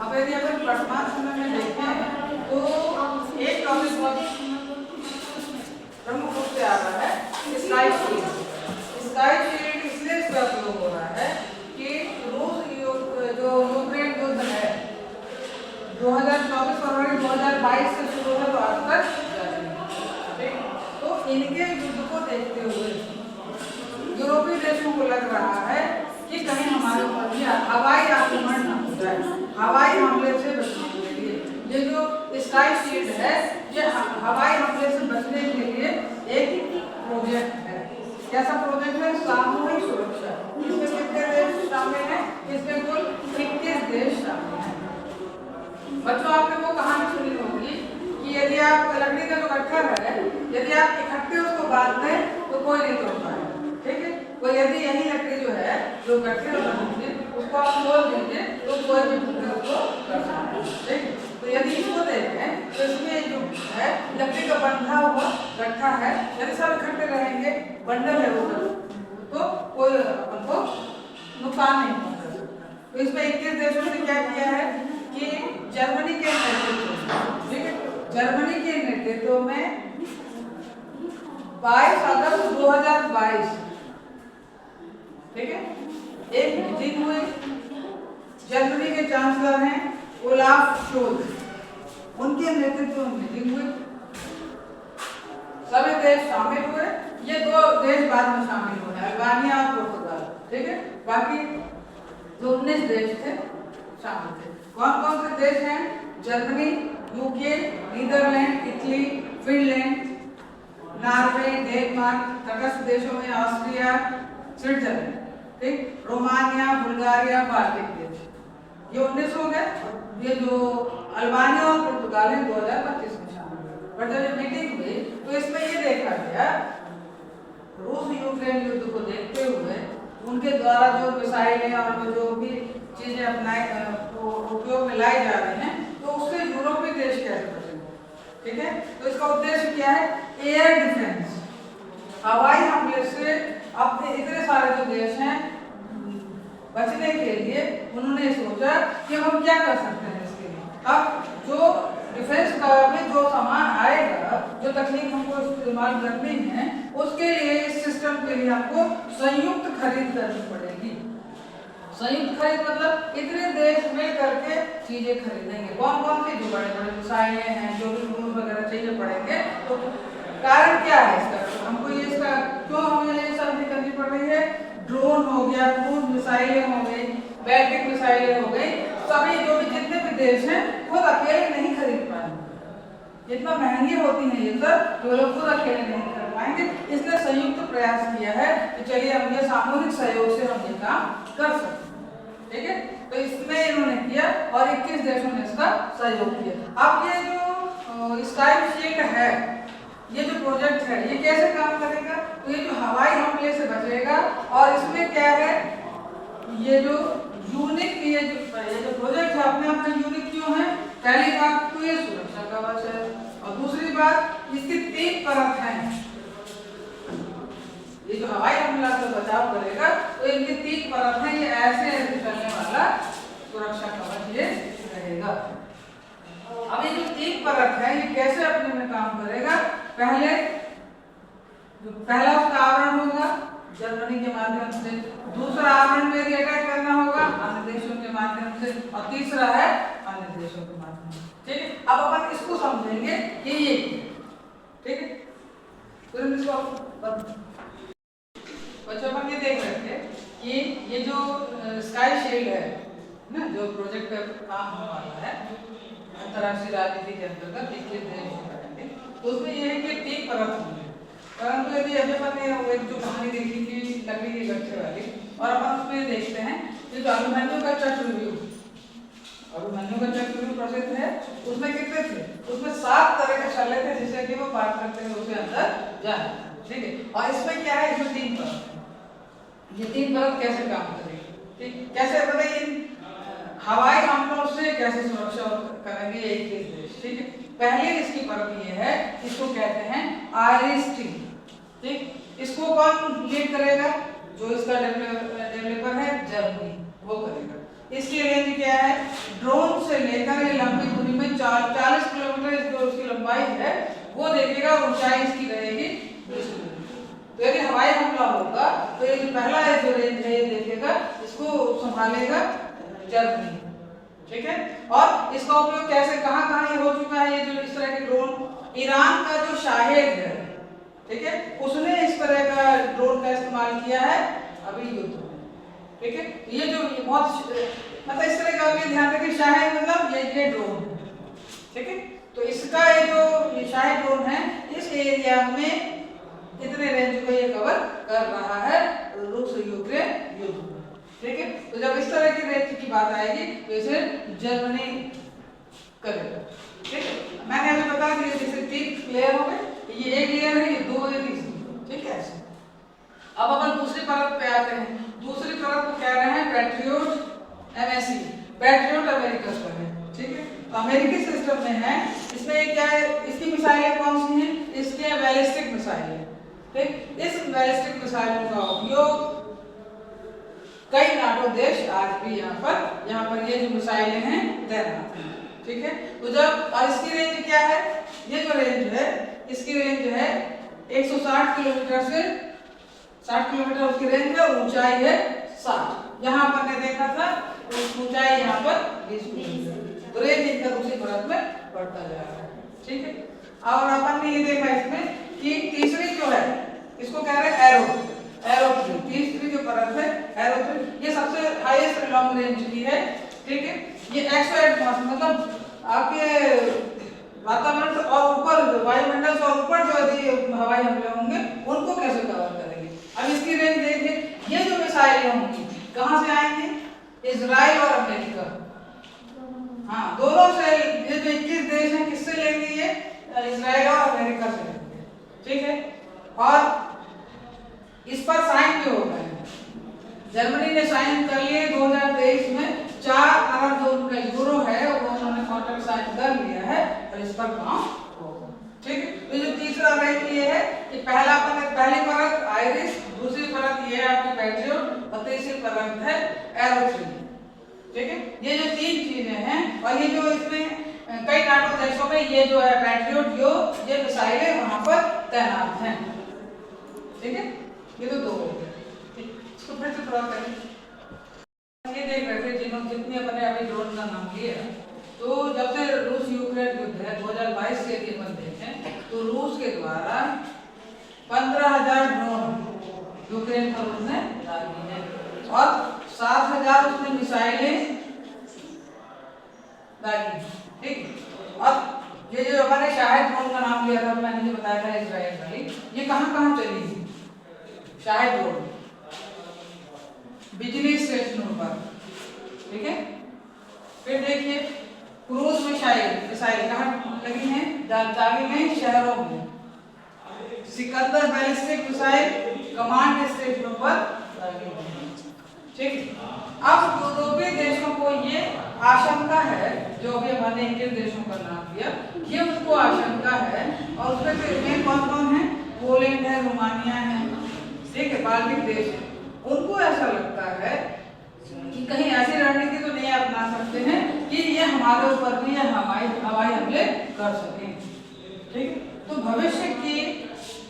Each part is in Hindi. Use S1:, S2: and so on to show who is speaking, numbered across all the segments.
S1: अब यदि अपन वर्तमान समय में देखें तो एक टॉपिक बहुत प्रमुख रूप से आ रहा है स्काई शील्ड। स्काई शील्ड इसलिए इसका उपयोग हो रहा है कि रूस जो यूक्रेन युद्ध है 2024 फरवरी 2022 से शुरू है तो आज तक जारी है। तो इनके युद्ध को देखते हुए यूरोपीय देशों को लग रहा है कि कहीं हमारे ऊपर भी हवाई आक्रमण न हो जाए, हवाई हमले से बचने के लिए ये जो स्काई शील्ड है ये हवाई हमले से बचने के लिए एक प्रोजेक्ट है। कैसा प्रोजेक्ट है? सामूहिक सुरक्षा। इसमें कितने देश शामिल हैं? इसमें कुल 21 देश शामिल हैं। बच्चों आपने वो कहानी सुनी होगी कि यदि आप लकड़ी का जो गट्ठर है यदि आप इकट्ठे उसको बांधते हैं तो कोई नहीं तोड़ पाएगा, ठीक है। तो यदि यही लकड़ी जो है जो गट्ठे होंगे उसको आप तोड़ देंगे तो कोई भी उसको कर सकता है, ठीक है। तो यदि इसको देखें तो इसमें जो है लकड़ी का बंधा हुआ गट्ठा है, यदि सब इकट्ठे रहेंगे बंडल है वो तो कोई अपन को नुकसान नहीं पहुंचा सकता। तो इसमें 21 देशों ने क्या किया है कि जर्मनी के नेतृत्व, ठीक है, जर्मनी के नेतृत्व में 22 अगस्त 2022, ठीक है, एक मीटिंग हुई। जर्मनी के चांसलर हैं ओलाफ शोल्ज, उनके नेतृत्व में मीटिंग हुई, सभी देश शामिल हुए। ये दो देश बाद में शामिल हुए, अल्बानिया और पुर्तगाल, ठीक है। बाकी जो 19 देश थे शामिल थे। कौन कौन से देश हैं? Germany, UK, Netherlands, Italy, Finland, Norway, Denmark, तटस्थ देशों में ऑस्ट्रिया, स्विट्जरलैंड, ठीक, रोमानिया, बुल्गारिया, बाल्टिक देश, ये 19 हो गए। ये जो अल्बानिया और पुर्तगाल है 2025 में शामिल हुए। पर जब ये मीटिंग हुई तो इसमें ये देखा गया रूस यूक्रेन युद्ध को देखते हुए उनके द्वारा जो मिसाइलें और जो भी चीजें अपनाए उपयोग में लाई जा रही हैं तो उससे यूरोपीय देश कैसे बचेंगे, ठीक है। तो इसका उद्देश्य क्या है? एयर डिफेंस, हवाई हमले से अपने इतने सारे जो देश हैं बचने के लिए उन्होंने सोचा कि हम क्या कर सकते हैं इसके लिए। अब जो डिफेंस का में जो सामान आएगा, जो तकनीक हमको इस्तेमाल करनी है, उसके लिए इस सिस्टम के लिए हमको संयुक्त खरीद करनी पड़ेगी। संयुक्त खरीद मतलब इतने देश मिल करके चीजें खरीदेंगे। कौन कौन सी? जो बड़े बड़े मिसाइलें हैं, जो भी ड्रोन वगैरह चाहिए पड़ेंगे। तो कारण क्या है इसका? हमको ये इसका क्यों हमें ये सब करनी पड़ रही है? ड्रोन हो गया, क्रूज मिसाइलें हो गई, बैलिस्टिक मिसाइलें हो गई, सभी जो भी जितने भी देश हैं खुद अकेले नहीं खरीद पाएंगे। इतना महंगी होती है ये सब, तो लोग खुद अकेले नहीं कर पाएंगे। इसलिए संयुक्त प्रयास किया है कि चलिए हम ये सामूहिक सहयोग से हम ये काम कर सकते हैं, ठीक है। तो इसमें इन्होंने किया और 21 देशों ने इसका सहयोग किया। अब ये जो स्काई शील्ड है, ये जो प्रोजेक्ट है ये कैसे काम करेगा? तो ये जो हवाई हमले से बचेगा और इसमें क्या है, ये जो यूनिक ये जो प्रोजेक्ट है अपने आप में यूनिक क्यों है? पहली बात तो ये सुरक्षा कवच है और दूसरी बात इसकी 3 परत है। ये जो हवाई हमला से बचाव करेगा तो इनकी 3 परत है, ये ऐसे ऐसे चलने वाला सुरक्षा कवच ये रहेगा। अब ये जो 3 परत है ये कैसे अपने में काम करेगा? पहले जो पहला उसका आवरण होगा जर्मनी के माध्यम से, दूसरा आवरण में अटैक करना होगा अन्य देशों के माध्यम से और तीसरा है अन्य देशों के माध्यम से, ठीक है। अब अपन इसको समझेंगे कि ये, ठीक है। तो इसको बच्चों अपन ये देख रहे थे कि ये जो स्काई शील्ड है ना, जो प्रोजेक्ट पे काम होने वाला है अंतर्राष्ट्रीय राजनीति के अंतर्गत 21 देश करेंगे, तो उसमें ये है कि 3 परत होंगे। परंतु यदि अभी अपन ने एक जो कहानी देखी थी लकड़ी के गट्ठे वाली, और अपन उसमें देखते हैं कि जो अभिमन्यु का चक्रव्यूह, अभिमन्यु का चक्रव्यूह प्रसिद्ध है, उसमें कितने थे? उसमें 7 तरह के छल्ले थे जिससे कि वो पार करते हुए उसके अंदर जाए, ठीक है। और इसमें क्या है? इसमें 3 परत है। ये 3 परत कैसे काम करेगी, ठीक, कैसे बताइए? हवाई हमलों से कैसे सुरक्षा करेंगे 21 देश, ठीक है। पहले इसकी परत ये है, इसको कहते हैं आईरिस-T, ठीक। इसको कौन लीड करेगा? जो इसका डेवलपर है जर्मनी, वो करेगा। इसकी रेंज क्या है? ड्रोन से से लेकर ये लंबी दूरी में 40 किलोमीटर जो उसकी लंबाई है वो देखेगा, ऊंचाई इसकी रहेगी 20 किलोमीटर। तो यदि हवाई हमला होगा तो ये जो पहला है जो रेंज है ये देखेगा, इसको संभालेगा जर्मनी, ठीक है। और इसका उपयोग कैसे कहाँ कहाँ ये हो चुका है, ये जो इस तरह के ड्रोन, ईरान का जो शाहेद है, ठीक है, उसने इस तरह का ड्रोन का इस्तेमाल किया है अभी युद्ध में, ठीक है। ये जो बहुत मतलब इस तरह का भी ध्यान रखिए, शाहेद मतलब ये ड्रोन, ठीक है। तो इसका ये जो शाहेद ड्रोन है इस एरिया में इतने रेंज को ये कवर कर रहा है रूस यूक्रेन युद्ध में, ठीक है। तो जब इस तरह की रेंज की बात आएगी तो इसे जर्मनी करेगा, ठीक है। मैंने अभी बता दिया जैसे 3 लेयर हो गए, ये एक लेयर है, ये 2 है, तीसरी, ठीक है। अब अपन दूसरी परत पे आते हैं। दूसरी परत को कह रहे हैं पैट्रियट एमएससी, पैट्रियट अमेरिका का है, ठीक है। तो अमेरिकी सिस्टम में है, इसमें क्या है, इसकी मिसाइलें कौन सी हैं, इसके बैलिस्टिक मिसाइलें, ठीक। इस बैलिस्टिक मिसाइलों का उपयोग कई नाटो देश आज भी यहाँ पर ये जो मिसाइलें हैं तैनात हैं, ठीक है। तो जब और इसकी रेंज क्या है, ये जो रेंज है इसकी रेंज है 160 किलोमीटर से 60 किलोमीटर उसकी रेंज है, ऊंचाई है 60। यहाँ पर ने देखा था ऊंचाई यहाँ पर 20 किलोमीटर, तो रेंज इनका दूसरी परत में बढ़ता जा रहा है, ठीक है। और अपन ने ये देखा इसमें कि तीसरी जो है इसको कह रहे हैं एरो, तीसरी जो परत है एरो, ये सबसे हाईएस्ट लॉन्ग रेंज की है, ठीक है। ये 108 मतलब आपके वातावरण से और ऊपर वायुमंडल से और ऊपर जो यदि हवाई हमले होंगे उनको कैसे कवर करेंगे। अब इसकी रेंज देखिए, ये जो मिसाइलें होंगी कहाँ से आएंगे, इजराइल और अमेरिका, हाँ दोनों से। ये जो 21 देश हैं किससे लेंगे, ये इजराइल और अमेरिका से लेंगे, ठीक है। और इस पर साइन भी हो गए हैं, जर्मनी ने साइन कर लिए 2023 में 4 अरब जो उनका यूरो है वो उन्होंने कॉन्ट्रैक्ट साइन कर लिया है और इस पर काम होगा, ठीक है। तो जो तीसरा रेंज ये है कि पहली परत आइरिस, दूसरी परत ये है आपकी पैट्रियट और तीसरी परत है एरो 3, ठीक है। ये जो 3 चीजें हैं और ये जो इसमें कई नाटो देशों में ये जो है पैट्रियट ये मिसाइलें वहां पर तैनात हैं, ठीक है। ये तो 2 हो गए, इसको फिर से थोड़ा करें। ये देख रहे थे जितने अपने अभी ड्रोन का नाम लिया, तो जब से रूस यूक्रेन युद्ध है 2022 से यदि अपन देखें तो रूस के द्वारा 15,000 ड्रोन यूक्रेन पर उसने डाली है और 7,000 उसने मिसाइलें डाली, ठीक। और ये जो हमारे शाहेद ड्रोन का नाम लिया था मैंने जो बताया था इजराइल वाली, ये कहाँ कहाँ चली थी शाहेद ड्रोन, बिजली स्टेशनों पर, ठीक है। फिर देखिए क्रूज मिसाइल कहाँ लगी हैं, दागी में, शहरों में। सिकंदर बैलिस्टिक मिसाइल कमांड स्टेशनों पर लगी हैं, ठीक। अब यूरोपीय देशों को ये आशंका है, जो भी हमारे इंडियन देशों का नाम दिया, ये उनको आशंका है और उसमें कौन कौन है, पोलैंड है, रोमानिया है, ठीक है, बाल्टिक देश है। उनको ऐसा लगता है कि कहीं ऐसी रणनीति तो नहीं अपना सकते हैं कि ये हमारे ऊपर भी हवाई हमले कर सकें, ठीक है। तो भविष्य की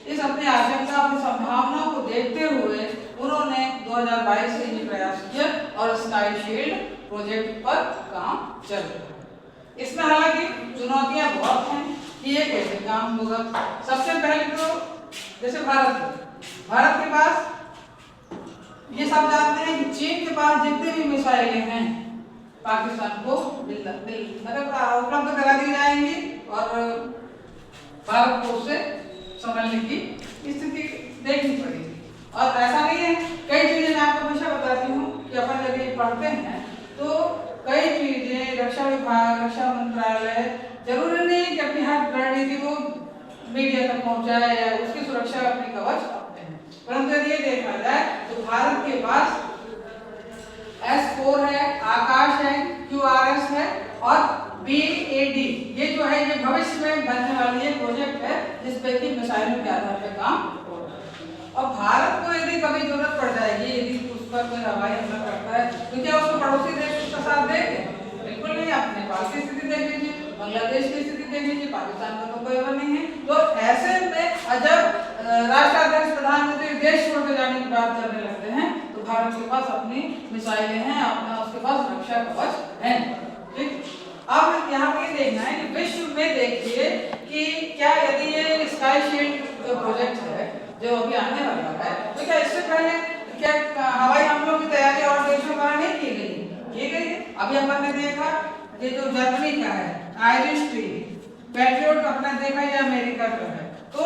S1: इस अपनी आशंका, अपनी संभावनाओं को देखते हुए उन्होंने 2022 से ये प्रयास किया और स्काई शील्ड प्रोजेक्ट पर काम चल रहा है। इसमें हालांकि चुनौतियां बहुत हैं कि ये कैसे काम होगा। सबसे पहले तो जैसे भारत के पास ये सब जानते हैं कि चीन के पास जितने भी मिसाइलें हैं पाकिस्तान को मतलब उपलब्ध करा दी जाएंगी और भारत को उससे संभलने की स्थिति देखनी पड़ेगी। और ऐसा नहीं है, कई चीजें मैं आपको हमेशा बताती हूँ कि अपन यदि पढ़ते हैं तो कई चीजें रक्षा विभाग, रक्षा मंत्रालय जरूरी नहीं कि अपनी हर रणनीति को मीडिया तक पहुंचाए या उसकी सुरक्षा अपनी कवच अपने हैं, परंतु यदि ये देखा जाए तो भारत के पास S4 है, आकाश है, QRS है और BAD ये जो है ये भविष्य में बनने वाली एक प्रोजेक्ट है जिसपे कि मिसाइलों के आधार पर काम हो रहा है। और भारत को यदि कभी जरूरत पड़ जाएगी, यदि उस पर कोई हवाई हमला करता है तो क्या उसको पड़ोसी देश उसका साथ देंगे? बिल्कुल नहीं। अपने पास मिसाइलें हैं, अपना उसके पास रक्षा कवच है। ठीक, अब यहाँ पे देखना है कि विश्व में देखिए कि क्या यदि ये स्काई शील्ड प्रोजेक्ट है जो अभी आने वाला है, तो क्या इससे पहले क्या हवाई हमलों की तैयारी और देशों द्वारा नहीं की गई है? अभी अपन ने देखा ये जो जर्मनी का है आयरिश ट्री, पैट्रियट अपना देखा ये अमेरिका का है। तो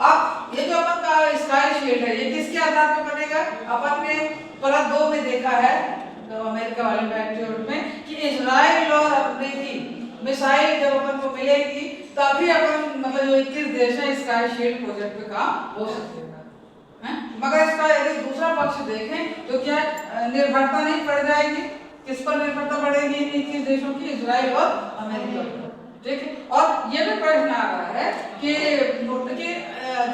S1: अब ये जो अपन का स्काई शील्ड है ये किसके आधार पर बनेगा? अपन ने परत 2 में देखा है तो अमेरिका वाले पैट्रियट में कि इजराइल और अमेरिकी मिसाइल जब अपन को मिलेगी तभी अपन मतलब जो 21 देश है स्काई शील्ड प्रोजेक्ट पे काम हो सकेगा। मगर इसका यदि दूसरा पक्ष देखें तो क्या निर्भरता नहीं पड़ जाएगी? किस पर निर्भरता बढ़ेगी इन 21 देशों की? इजराइल और अमेरिका पर। ठीक है, और ये भी प्रश्न आ रहा है कि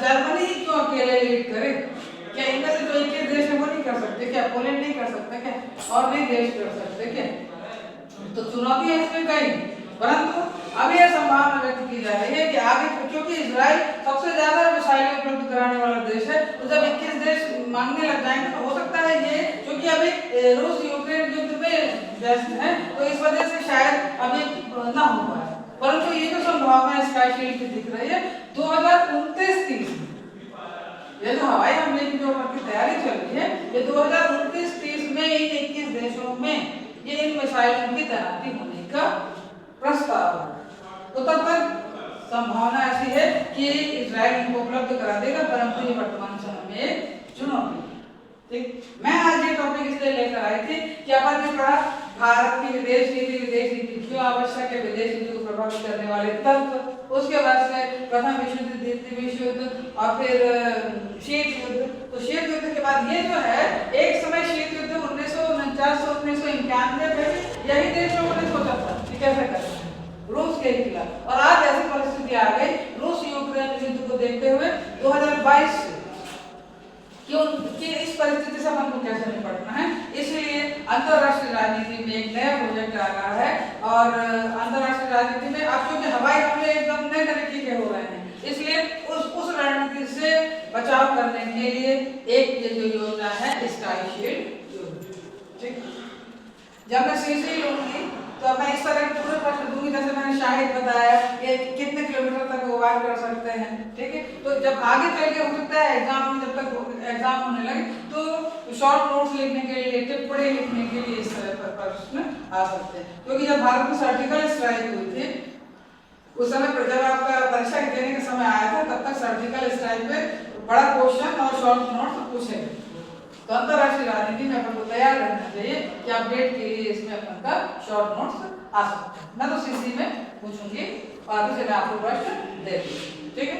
S1: जर्मनी क्यों अकेले लीड करे? क्या इनमें से जो 21 देश है वो नहीं कर सकते क्या? पोलैंड नहीं कर सकते क्या? और नहीं देश कर सकते क्या? तो चुनौती है इसमें कहीं, परंतु अभी यह संभावना व्यक्त की जा रही है कि आगे, क्योंकि इजराइल सबसे ज्यादा मिसाइलें उपलब्ध कराने वाला देश है, तो जब 21 देश मांगने लग जाएंगे तो हो सकता है ये, क्योंकि अभी रूस यूक्रेन युद्ध में व्यस्त है तो इस वजह से शायद अभी ना हो पाए, परंतु ये जो संभावना स्काई शील्ड की दिख रही है 2029-30 ये जो हवाई हमले की जो तैयारी चल रही है ये 2029-30 में इन 21 देशों में ये इन मिसाइलों की तैनाती होने का प्रस्ताव है। तो तब तक संभावना ऐसी है कि इजराइल इनको उपलब्ध करा देगा, परंतु ये वर्तमान समय में एक चुनौती है। ठीक, मैं आज ये टॉपिक इसलिए लेकर आई थी कि अपन ने पढ़ा भारत की विदेश नीति क्यों आवश्यक है, विदेश नीति को प्रभावित करने वाले तत्व, उसके बाद से प्रथम विश्व युद्ध, द्वितीय विश्व युद्ध और फिर शीत युद्ध। तो शीत युद्ध के बाद ये जो है एक समय शीत युद्ध 1949-1991 में यही देशों ने सोचा था कि कैसे करना है रूस के खिलाफ, और आज ऐसी परिस्थिति आ गई रूस यूक्रेन युद्ध को देखते हुए 2022 से कि इस परिस्थिति से हमको कैसे निपटना है। इसलिए अंतरराष्ट्रीय राजनीति में एक नया प्रोजेक्ट आ रहा है, और अंतरराष्ट्रीय राजनीति में अब क्योंकि हवाई हमले एकदम नए तरीके के हो रहे हैं, इसलिए उस रणनीति से बचाव करने के लिए एक ये जो योजना है स्काई शील्ड योजना। ठीक, जब मैं सीसी लूंगी तो मैं इस तरह के पूरे प्रश्न दूंगी जैसे मैंने शाहिद बताया ये कितने किलोमीटर तक वो वार कर सकते हैं। ठीक है, तो जब आगे चल के हो सकता है एग्जाम में, जब तक एग्जाम होने लगे तो शॉर्ट नोट्स लिखने के लिए, टिप्पणी लिखने के लिए इस तरह पर प्रश्न आ सकते हैं। क्योंकि जब भारत में सर्जिकल स्ट्राइक हुई थी उस समय पर जब आपका परीक्षा देने का समय आया था तब तक सर्जिकल स्ट्राइक पे बड़ा क्वेश्चन और शॉर्ट नोट्स पूछे गए। तो अंतरराष्ट्रीय राजनीति में अपन को तैयार रहना चाहिए कि अपडेट के लिए इसमें अपन का शॉर्ट नोट्स आ सकते हैं। मैं तो सीसी में पूछूंगी और आगे से मैं आपको प्रश्न देती हूँ। ठीक है,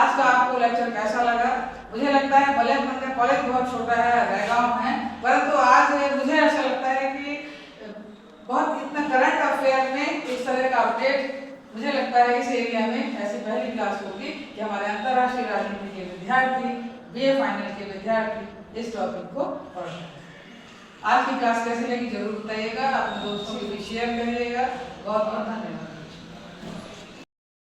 S1: आज का आपको लेक्चर कैसा लगा? मुझे लगता है भले अपन का कॉलेज बहुत छोटा है, रहगांव है, परंतु आज मुझे ऐसा लगता है कि बहुत इतना करंट अफेयर में इस तरह का अपडेट मुझे लगता है इस एरिया में ऐसी पहली क्लास होगी कि हमारे अंतरराष्ट्रीय राजनीति के विद्यार्थी, बीए फाइनल के विद्यार्थी इस टॉपिक को पढ़ रहे हैं। आज की क्लास कैसी लगी जरूर बताइएगा, अपने दोस्तों के भी शेयर करिएगा। बहुत बहुत धन्यवाद।